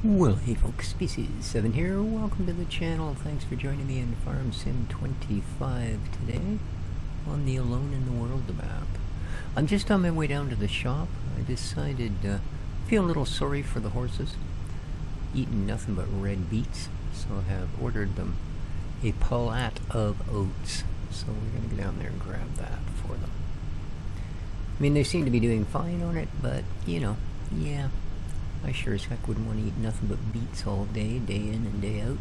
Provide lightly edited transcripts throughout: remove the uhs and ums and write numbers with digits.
Well, hey folks, Species 7 here. Welcome to the channel. Thanks for joining me in Farm Sim 25 today on the Alone in the World map. I'm just on my way down to the shop. I decided feel a little sorry for the horses. Eating nothing but red beets, so I have ordered them a pallet of oats. So we're going to go down there and grab that for them. I mean, they seem to be doing fine on it, but, you know, yeah. I sure as heck wouldn't want to eat nothing but beets all day, day in and day out.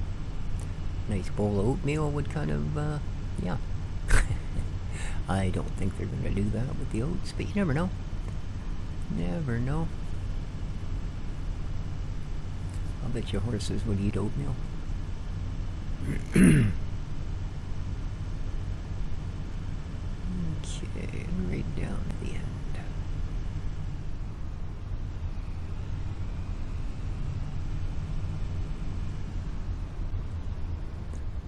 Nice bowl of oatmeal would kind of, yeah. I don't think they're going to do that with the oats, but you never know. Never know. I'll bet your horses would eat oatmeal. Okay, right down to the end.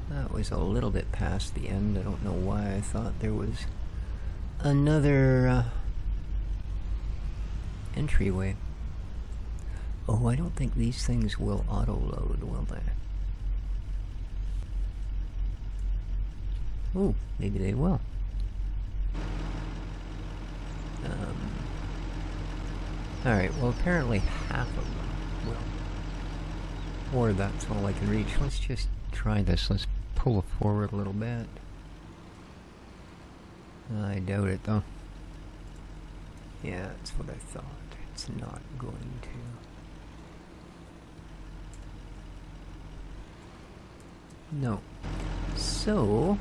That was a little bit past the end. I don't know why I thought there was another entryway. Oh, I don't think these things will auto-load, will they? Oh, maybe they will. Alright, well apparently half of them will. Or that's all I can reach. Let's just try this. Let's pull it forward a little bit. I doubt it though. Yeah, that's what I thought. It's not going to. No. So,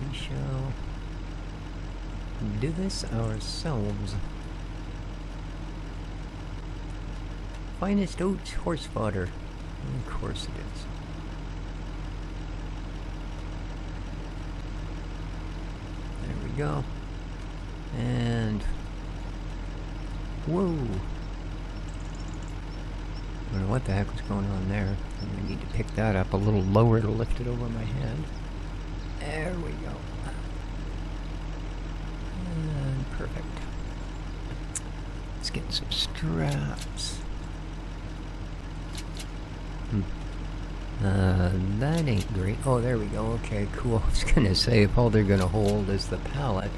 we shall do this ourselves. Finest oats horse fodder. Of course it is. There we go. And whoa. I don't know what the heck was going on there. I'm gonna need to pick that up a little lower to lift it over my head. There we go. And perfect. Let's get some straps. That ain't great. Oh, there we go. Okay, cool. I was gonna say, if all they're gonna hold is the pallet,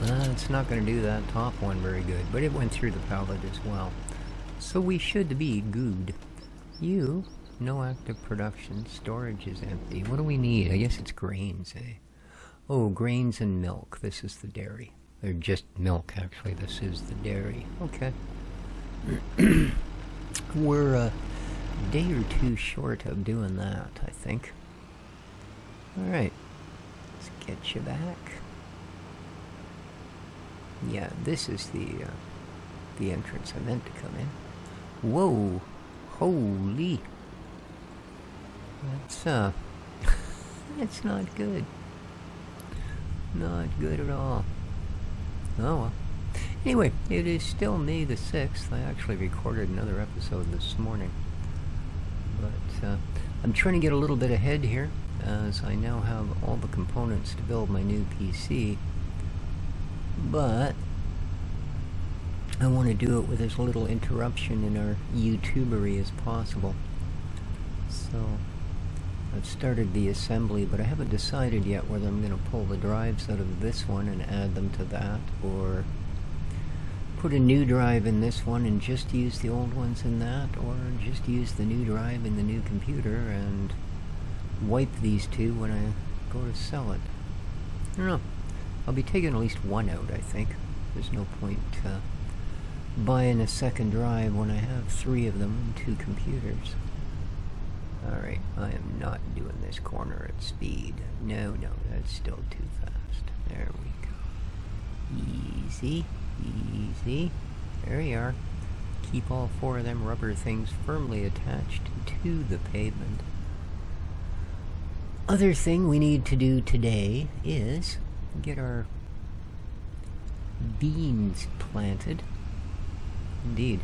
it's not gonna do that top one very good, but it went through the pallet as well. So we should be good. You, no active production, storage is empty. What do we need? I guess it's grains, eh? Oh, grains and milk. This is the dairy. Or just milk, actually. This is the dairy. Okay. We're a day or two short of doing that, I think. Alright. Let's get you back. Yeah, this is the entrance I meant to come in. Whoa! Holy! That's, that's not good. Not good at all. Oh well. Anyway, it is still May the 6th. I actually recorded another episode this morning. But I'm trying to get a little bit ahead here, as I now have all the components to build my new PC. But I want to do it with as little interruption in our YouTubery as possible. So I've started the assembly, but I haven't decided yet whether I'm going to pull the drives out of this one and add them to that, or put a new drive in this one and just use the old ones in that, or just use the new drive in the new computer and wipe these two when I go to sell it. I don't know. I'll be taking at least one out, I think. There's no point buying a second drive when I have 3 of them and 2 computers. Alright, I am not doing this corner at speed. No, that's still too fast. There we go. Easy. Easy. There you are. Keep all 4 of them rubber things firmly attached to the pavement. Other thing we need to do today is get our beans planted. Indeed,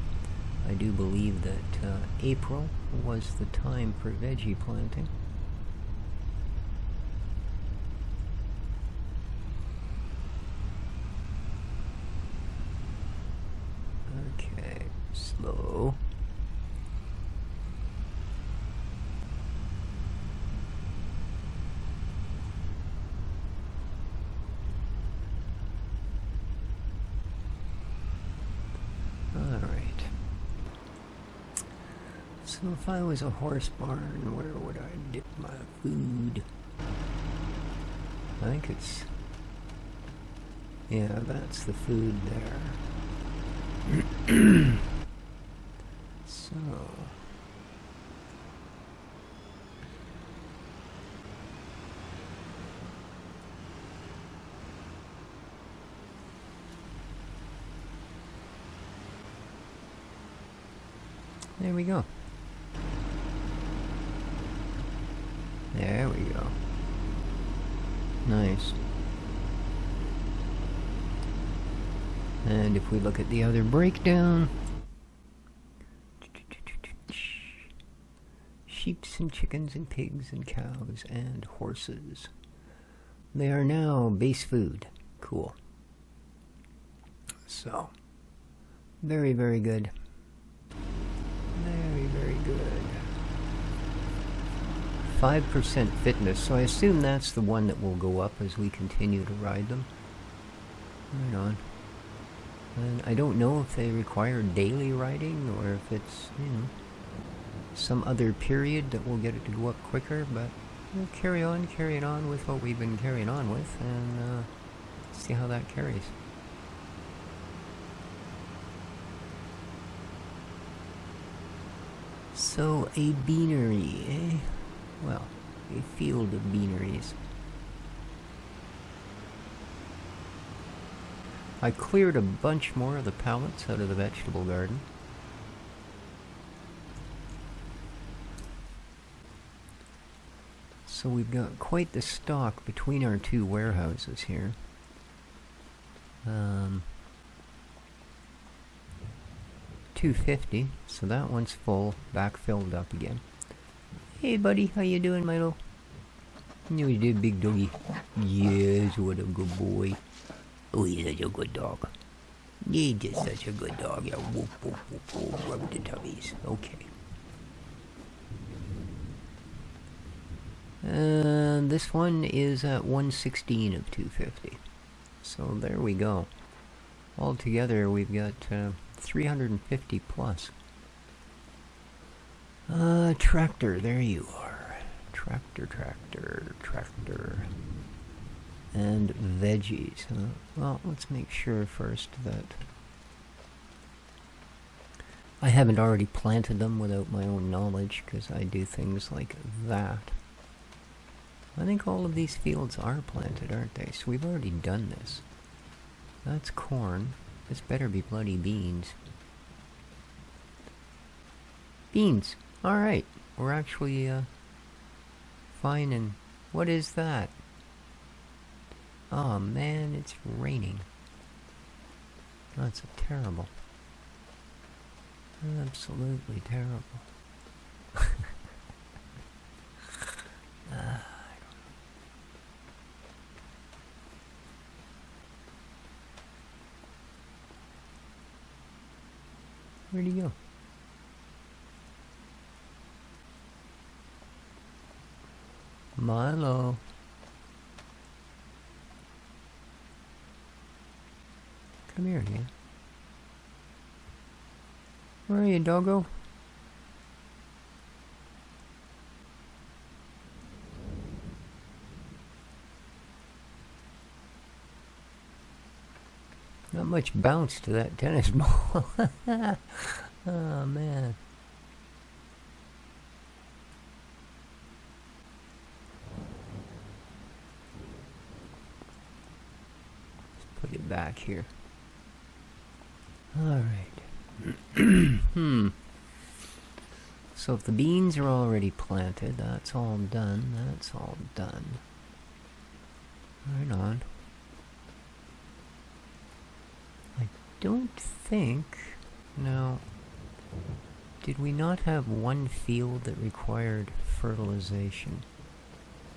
I do believe that April was the time for veggie planting. Okay, slow. So if I was a horse barn, where would I dip my food? I think it's... yeah, that's the food there. So... there we go. There we go. Nice. And if we look at the other breakdown, sheeps and chickens and pigs and cows and horses. They are now base food. Cool. So, very, very good. Very, very good. 5% fitness, so I assume that's the one that will go up as we continue to ride them. Right on. And I don't know if they require daily riding or if it's, you know, some other period that will get it to go up quicker, but we'll carry on with what we've been carrying on with and see how that carries. So, a beanery, eh? Well, a field of beaneries. I cleared a bunch more of the pallets out of the vegetable garden. So we've got quite the stock between our two warehouses here. 250, so that one's full, back filled up again. Hey buddy, how you doing, Milo? You did, big doggy. Yes, what a good boy. Oh, he's such a good dog. He's just such a good dog. Yeah, whoop, whoop, whoop, whoop, rub the tummies. Okay. And this one is at 116 of 250. So there we go. Altogether, we've got 350 plus. Tractor, there you are. Tractor. And veggies. Well, let's make sure first that I haven't already planted them without my own knowledge, because I do things like that. I think all of these fields are planted, aren't they? So we've already done this. That's corn. This better be bloody beans. Beans! Alright, we're actually fine. And what is that? Oh man, it's raining. That's terrible. Absolutely terrible. I don't know. Where'd he go? Milo. Come here, man. Where are you, doggo? Not much bounce to that tennis ball. Oh, man. Let's put it back here. Alright. So if the beans are already planted, that's all done. That's all done. Right on. I don't think... Now, did we not have one field that required fertilization?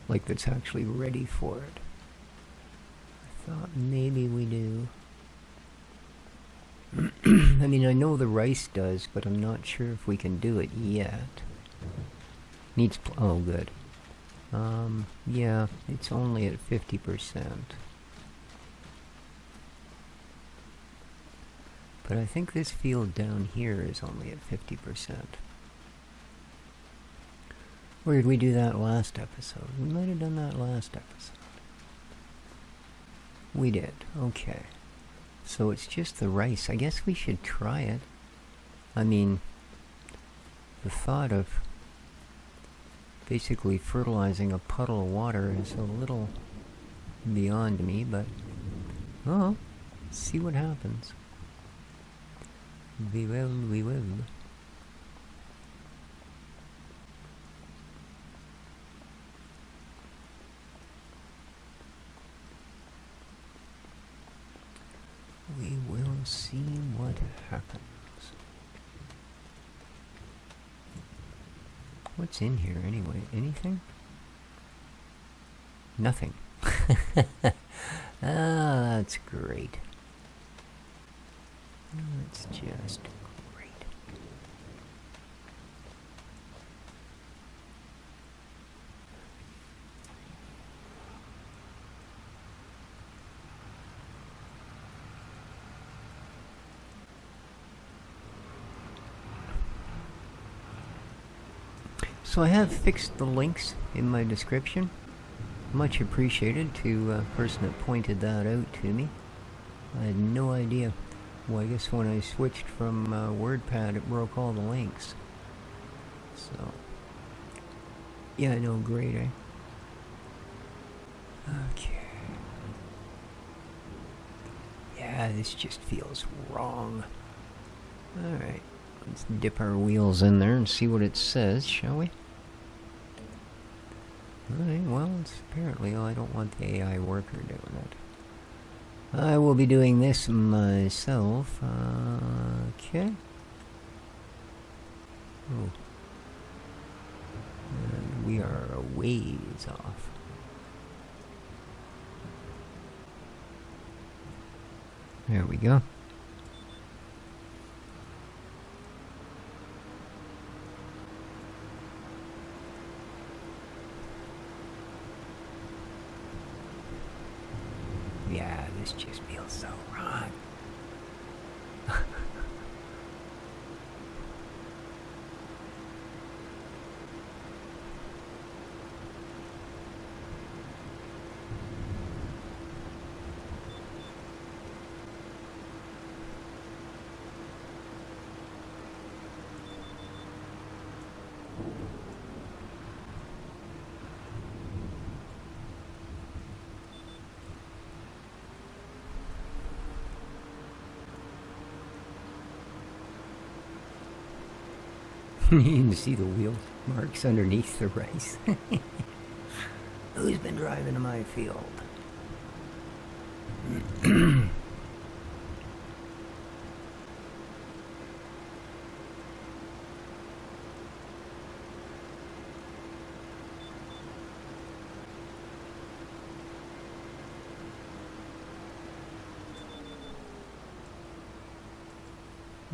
Like that's actually ready for it? I thought maybe we do. I mean, I know the rice does, but I'm not sure if we can do it yet. Needs oh, good. Yeah, it's only at 50%. But I think this field down here is only at 50%. Or did we do that last episode? We might have done that last episode. We did. Okay. So it's just the rice. I guess we should try it. I mean, the thought of basically fertilizing a puddle of water is a little beyond me, but oh, see what happens. We will, we will. We will see what happens. What's in here anyway? Anything? Nothing. Ah, that's great. That's just great. So I have fixed the links in my description. Much appreciated to a person that pointed that out to me. I had no idea. Well, I guess when I switched from WordPad, it broke all the links. So, yeah, no, great, eh? Okay. Yeah, this just feels wrong. Alright, let's dip our wheels in there and see what it says, shall we? Alright, well, it's apparently, I don't want the AI worker doing it. I will be doing this myself. Okay. Oh. And we are a ways off. There we go. Yeah, this just feels so wrong. You can see the wheel marks underneath the rice. Who's been driving to my field?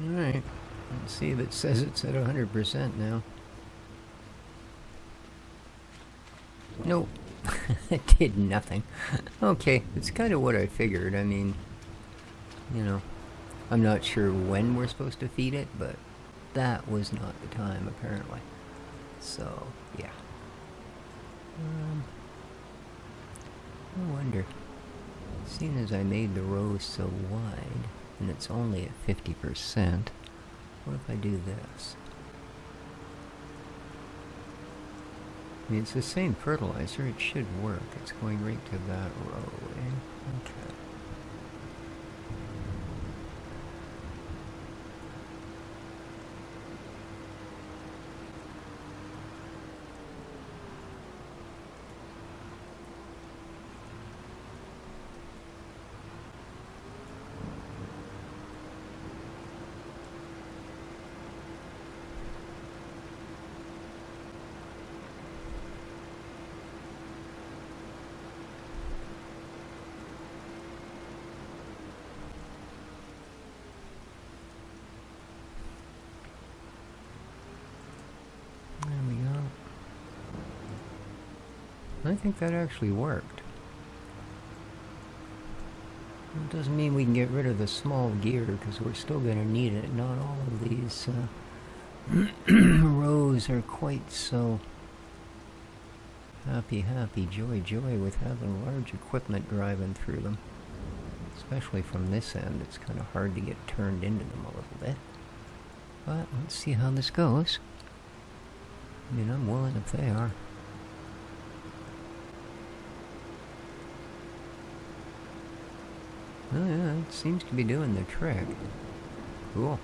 Alright. Let's see if it says it's at 100% now. Nope. It did nothing. Okay, it's kind of what I figured. I mean, you know, I'm not sure when we're supposed to feed it, but that was not the time, apparently. So, yeah. I wonder, seeing as I made the row so wide, and it's only at 50%, what if I do this? I mean, it's the same fertilizer, it should work. It's going right to that row, eh? Okay. I think that actually worked. It doesn't mean we can get rid of the small gear, because we're still going to need it. Not all of these rows are quite so happy, happy, joy, joy with having large equipment driving through them. Especially from this end, it's kind of hard to get turned into them a little bit. But let's see how this goes. I mean, I'm willing if they are. Oh yeah, it seems to be doing the trick. Cool.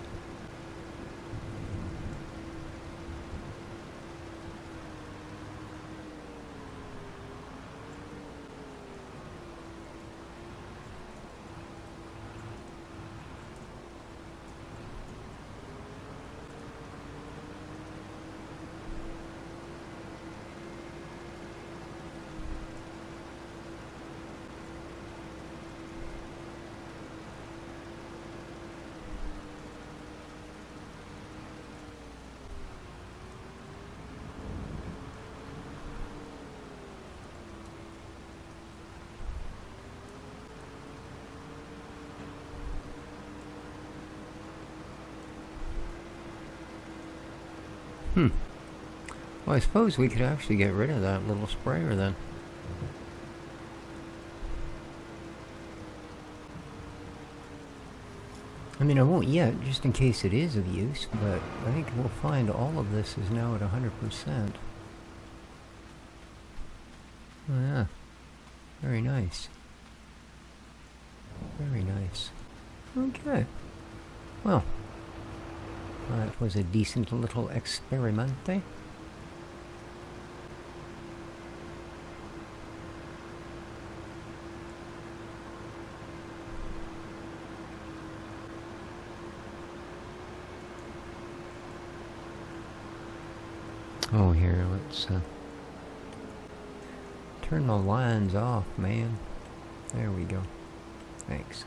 Well, I suppose we could actually get rid of that little sprayer then. I mean, I won't yet, just in case it is of use, but I think we'll find all of this is now at 100%. Oh yeah. Very nice. Very nice. Okay. Well, that was a decent little experimente. Oh, here, let's turn the lines off, man. There we go. Thanks.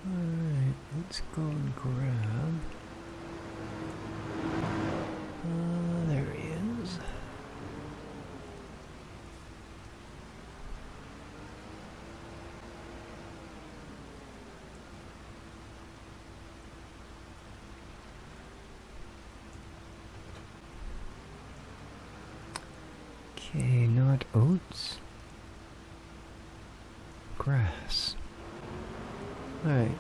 Alright, let's go and grab... there he is. Okay, not oats. Grass. Alright.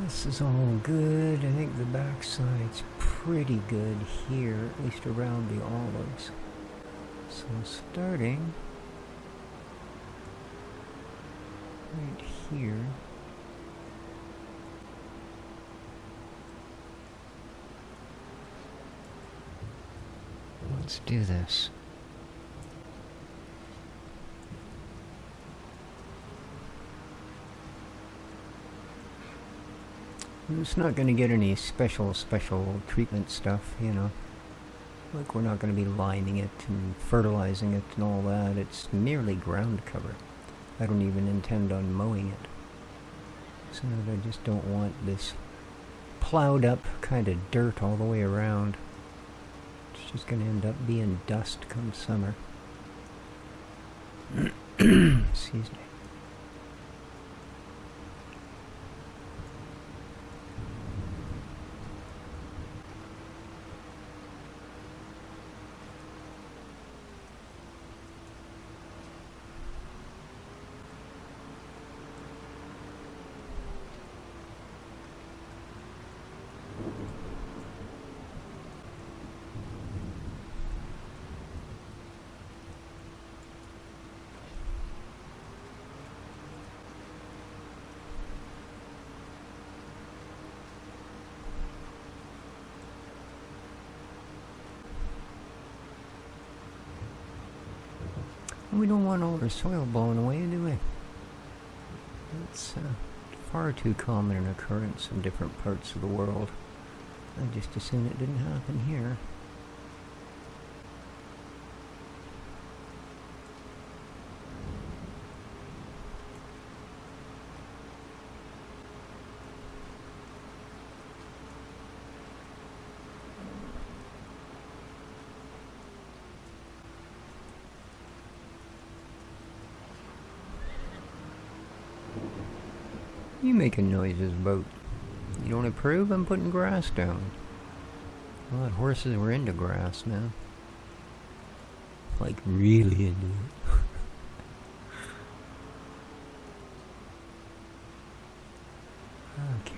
This is all good. I think the backside's pretty good here, at least around the olives. So starting right here. Let's do this. It's not going to get any special treatment stuff, you know. Like, we're not going to be lining it and fertilizing it and all that. It's merely ground cover. I don't even intend on mowing it. So I just don't want this plowed up kind of dirt all the way around. It's just going to end up being dust come summer. Excuse me. We don't want all our soil blown away, do we? That's far too common an occurrence in different parts of the world. I just assume it didn't happen here. You making noises about? You don't approve? I'm putting grass down. I thought horses were into grass now. Like, really into it. Okay.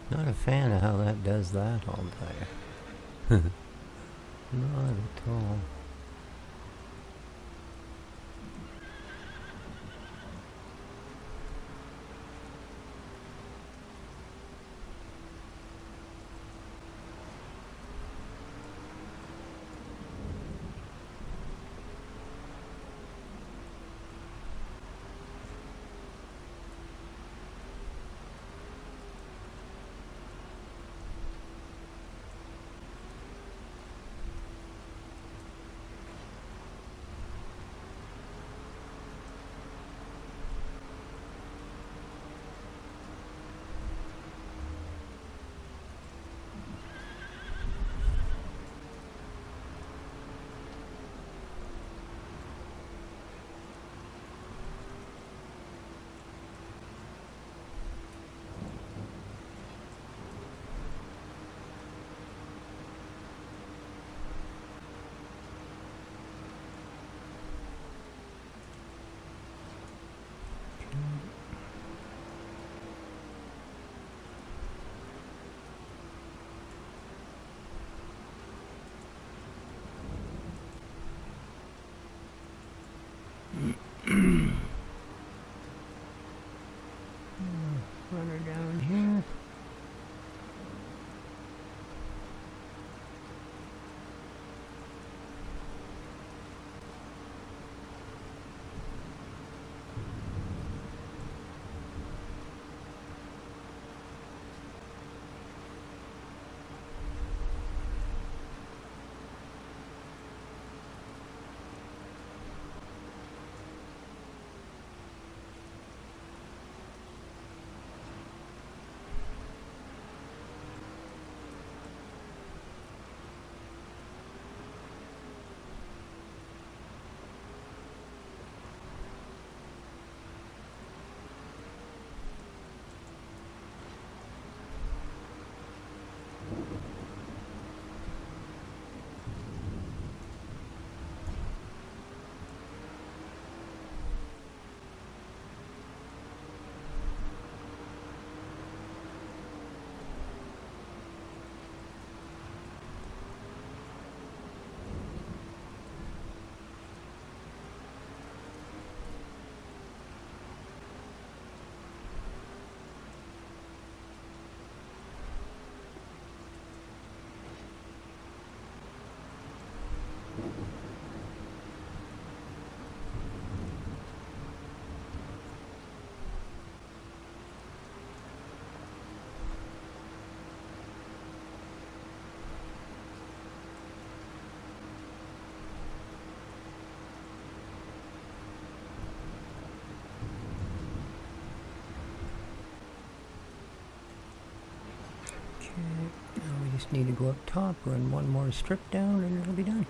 Not a fan of how that does that, I'll tell you. Not at all. Run her down here. Now we just need to go up top, run one more strip down, and it'll be done.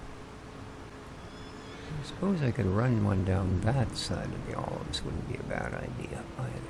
Suppose I could run one down that side of the olives. Wouldn't be a bad idea either.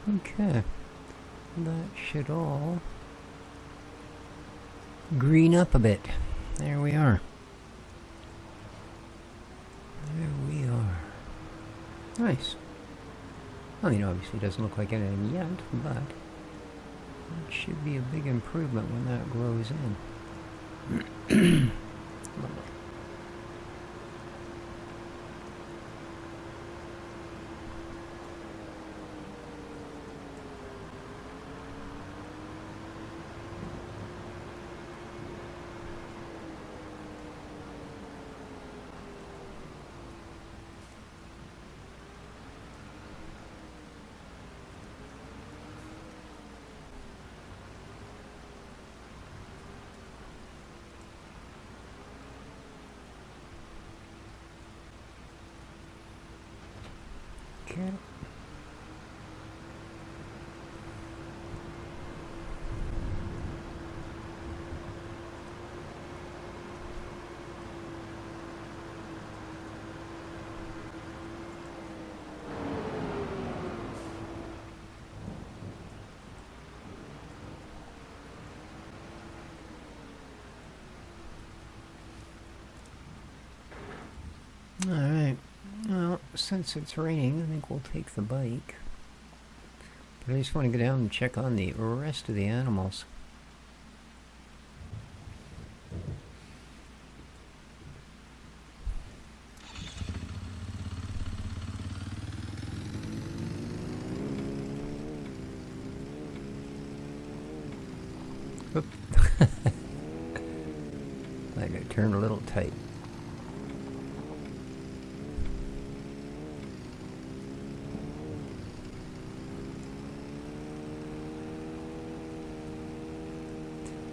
Okay, that should all green up a bit. There we are. There we are. Nice. I mean, obviously it doesn't look like anything yet, but it should be a big improvement when that grows in. Lovely. Okay. Alright, well, since it's raining, I think we'll take the bike. But I just want to go down and check on the rest of the animals. Oop. I got turned a little tight.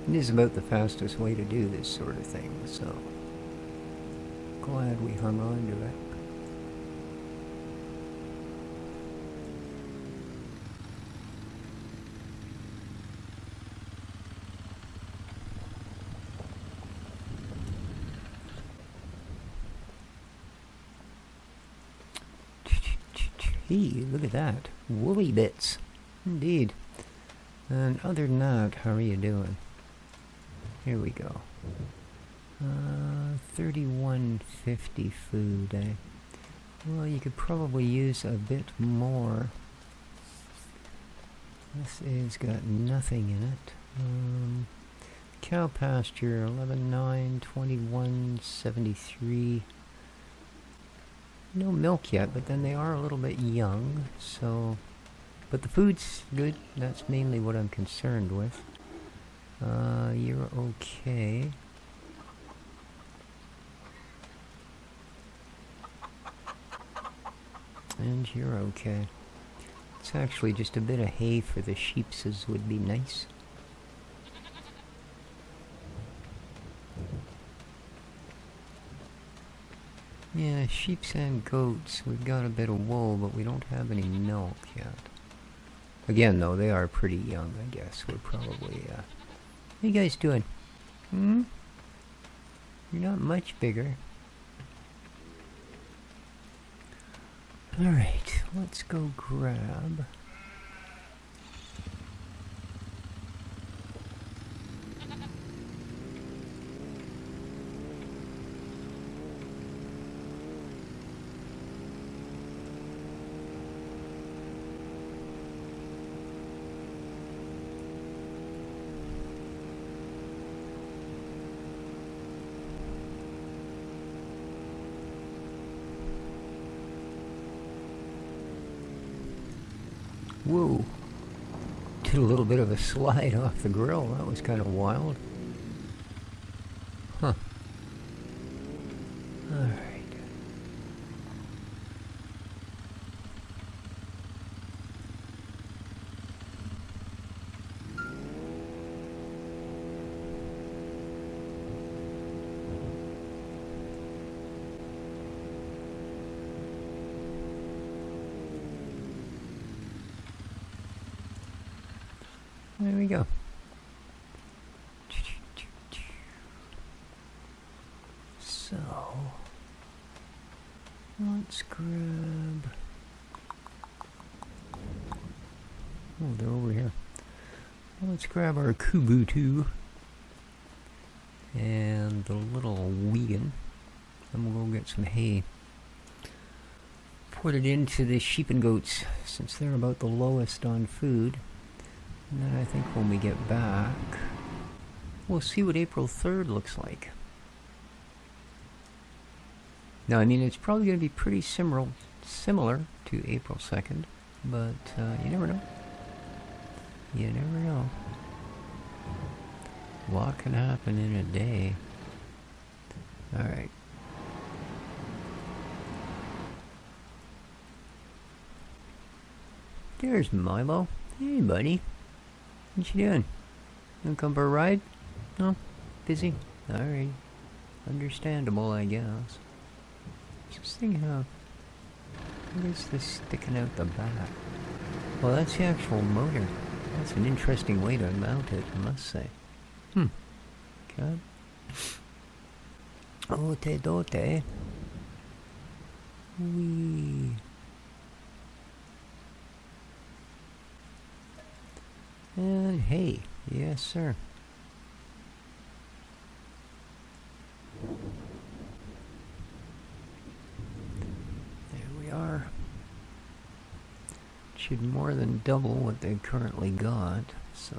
It is about the fastest way to do this sort of thing, so glad we hung on to it. Hey, look at that. Woolly bits. Indeed. And other than that, how are you doing? Here we go. 3150 food, eh? Well, you could probably use a bit more. This has got nothing in it. Cow pasture, 11.9, 21.73. No milk yet, but then they are a little bit young, so... But the food's good. That's mainly what I'm concerned with. You're okay. And you're okay. It's actually just a bit of hay for the sheepses would be nice. Yeah, sheep and goats. We've got a bit of wool, but we don't have any milk yet. Again, though, they are pretty young, I guess. We're probably, How you guys doing? Hmm? You're not much bigger. Alright, let's go grab... Whoa. Did a little bit of a slide off the grill. That was kind of wild. Huh. Alright. There we go. So, let's grab... Oh, they're over here. Well, let's grab our Kubutu and the little Wigan, and we'll go get some hay. Put it into the sheep and goats, since they're about the lowest on food. And then I think when we get back, we'll see what April 3rd looks like. Now, I mean, it's probably going to be pretty similar to April 2nd, but you never know. You never know. A lot can happen in a day. Alright. There's Milo. Hey, buddy. What you doing? Gonna come for a ride? No? Busy? Alright. Understandable, I guess. Just think how... What is this sticking out the back? Well, that's the actual motor. That's an interesting way to mount it, I must say. Okay. Ote dote. Wee. And hey, yes sir. There we are. Should more than double what they've currently got, so...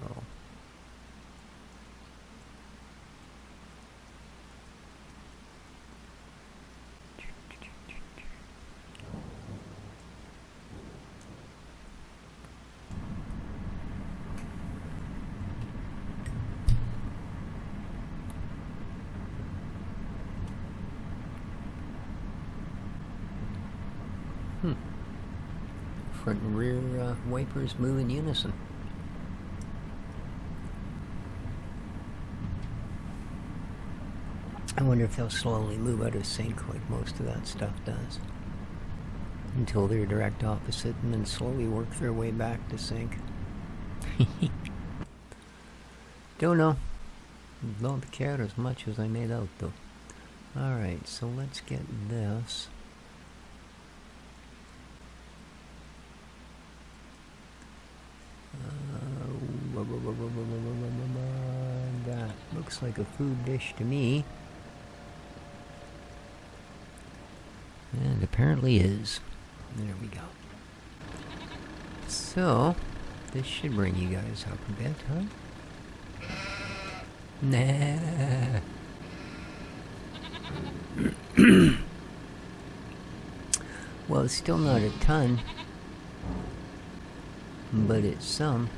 Front and rear wipers move in unison. I wonder if they'll slowly move out of sync like most of that stuff does. Until they're direct opposite and then slowly work their way back to sync. Don't know. Don't care as much as I made out though. Alright, so let's get this. That looks like a food dish to me. And apparently is. There we go. So, this should bring you guys up a bit, huh? Nah. Well, it's still not a ton. But it's some.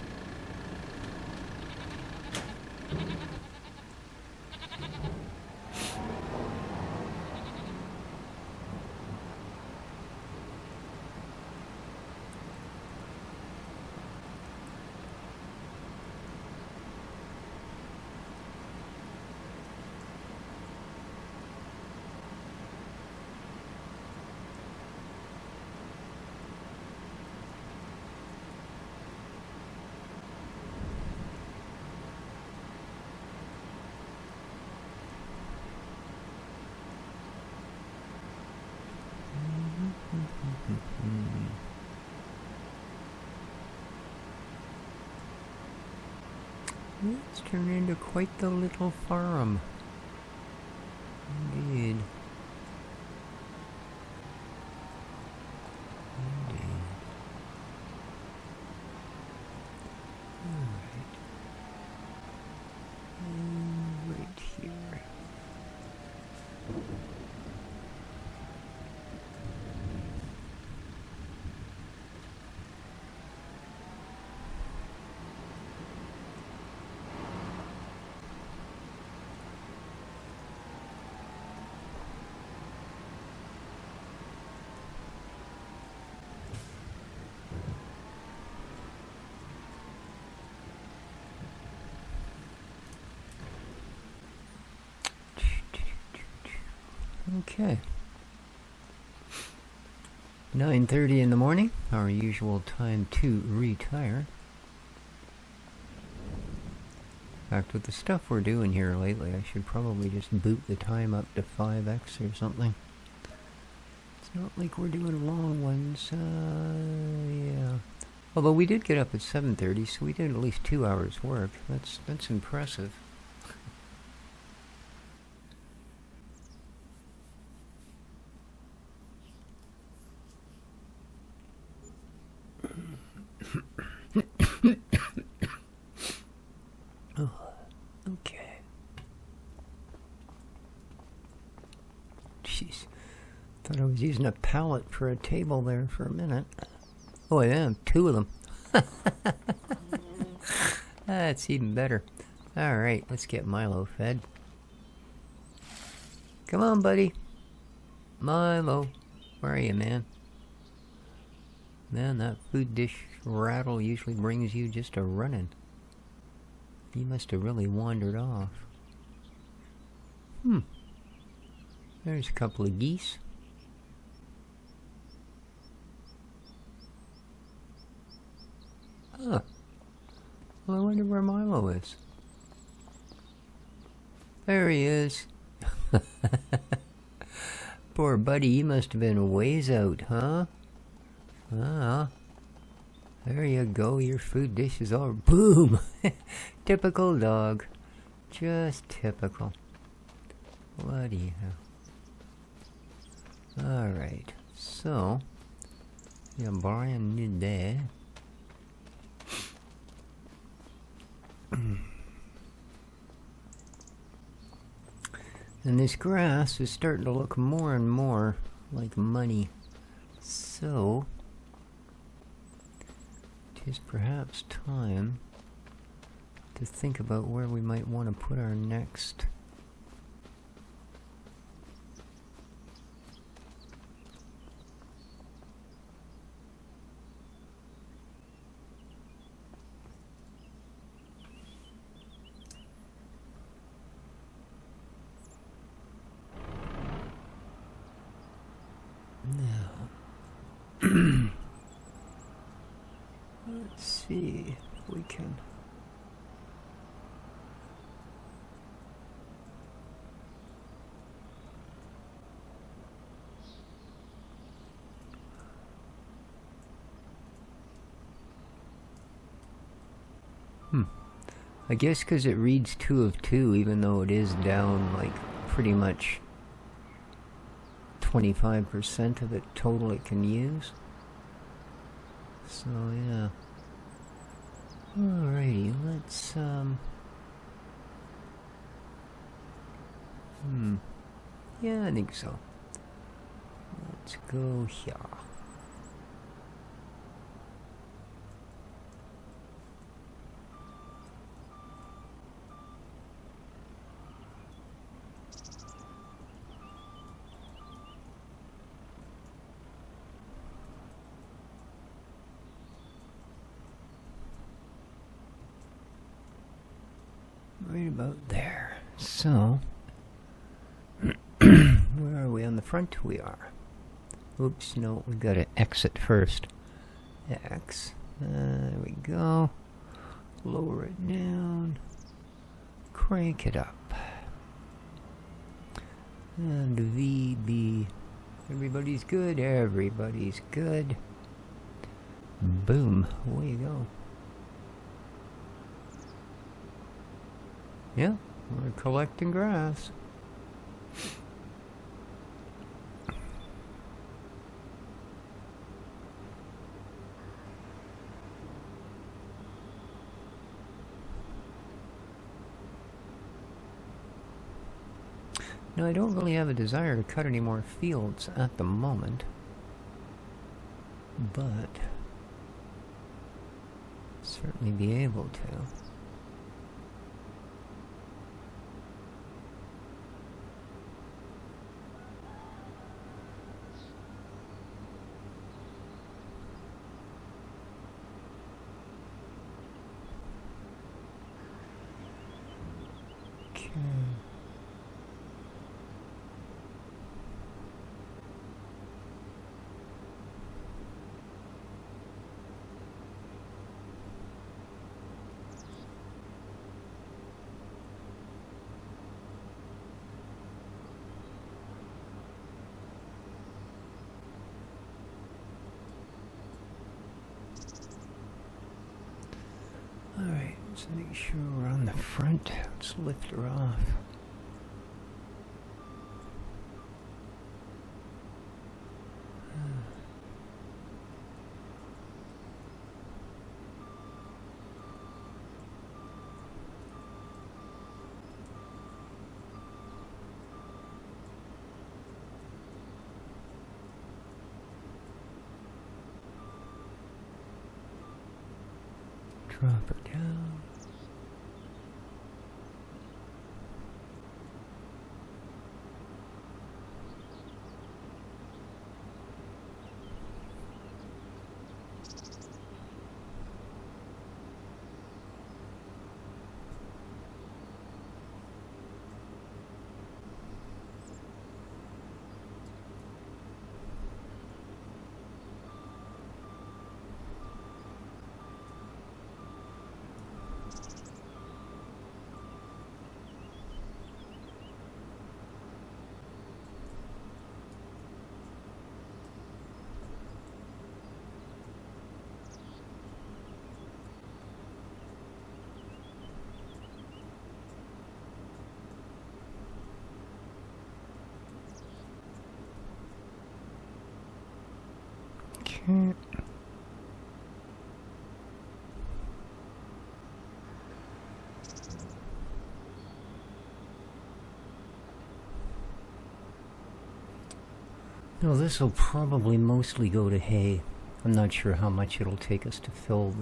It's turned into quite the little farm. Indeed. Indeed. Alright. Right here. Okay. 9:30 in the morning, our usual time to retire. In fact, with the stuff we're doing here lately, I should probably just boot the time up to 5x or something. It's not like we're doing long ones. Yeah. Although we did get up at 7:30, so we did at least 2 hours work. That's impressive. Oh, okay. Jeez. Thought I was using a pallet for a table there for a minute. Oh, I am. 2 of them. That's even better. Alright, let's get Milo fed. Come on, buddy. Milo. Where are you, man? Man, that food dish rattle usually brings you just a running. You must have really wandered off. There's a couple of geese. Huh. Well, I wonder where Milo is. There he is. Poor buddy, you must have been ways out, huh? Ah. There you go, your food dish is all... Boom! Typical dog. Just typical. Bloody hell. Alright, so... Yeah, Brian did that. And this grass is starting to look more and more like money. So, it is perhaps time to think about where we might want to put our next let's see if we can. I guess because it reads 2 of 2, even though it is down like pretty much 25% of the total it can use. So yeah. Alrighty, let's yeah, I think so. Let's go here. Right about there. So, where are we? On the front we are. Oops, no, we gotta exit first. X. There we go. Lower it down. Crank it up. And VB. Everybody's good. Everybody's good. Boom. Away you go. Yeah, we're collecting grass. Now, I don't really have a desire to cut any more fields at the moment, but certainly be able to. Okay. Alright, let's make sure we're on the front. Let's lift her off. Drop her down. Okay. Now this will probably mostly go to hay. I'm not sure how much it'll take us to fill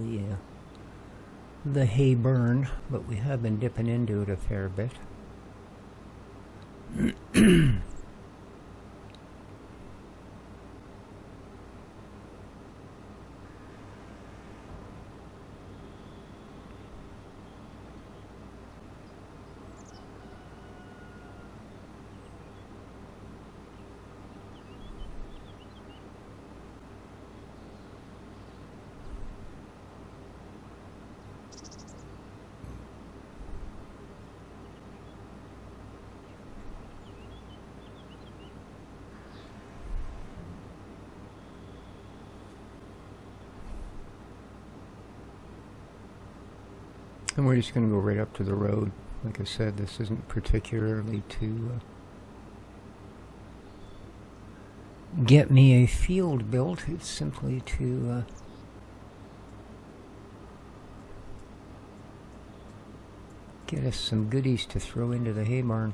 the hay burn, but we have been dipping into it a fair bit. And we're just going to go right up to the road. Like I said, this isn't particularly to get me a field built. It's simply to get us some goodies to throw into the hay barn.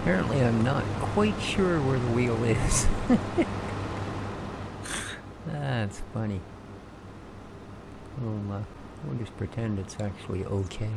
Apparently I'm not quite sure where the wheel is. That's funny. We'll just pretend it's actually okay.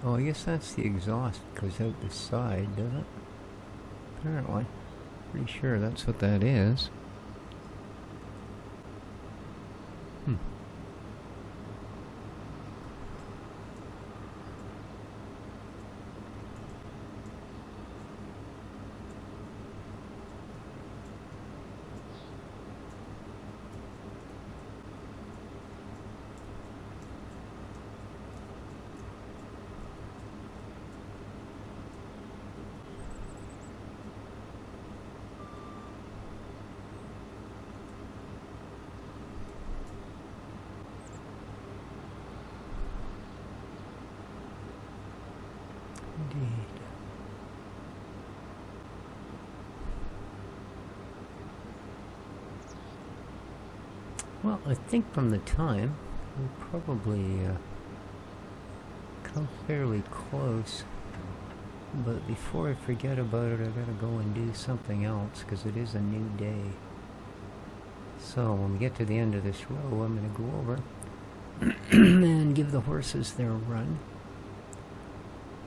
Oh, I guess that's the exhaust that goes out the side, does it? Apparently. Pretty sure that's what that is. Indeed. Well, I think from the time, we'll probably come fairly close. But before I forget about it, I gotta go and do something else, because it is a new day. So when we get to the end of this row, I'm gonna go over and give the horses their run.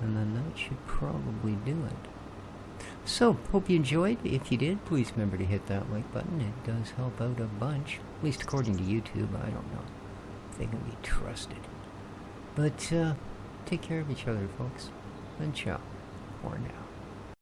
And then that should probably do it. So, hope you enjoyed. If you did, please remember to hit that like button. It does help out a bunch. At least according to YouTube. I don't know if they can be trusted. But, take care of each other, folks. And ciao for now.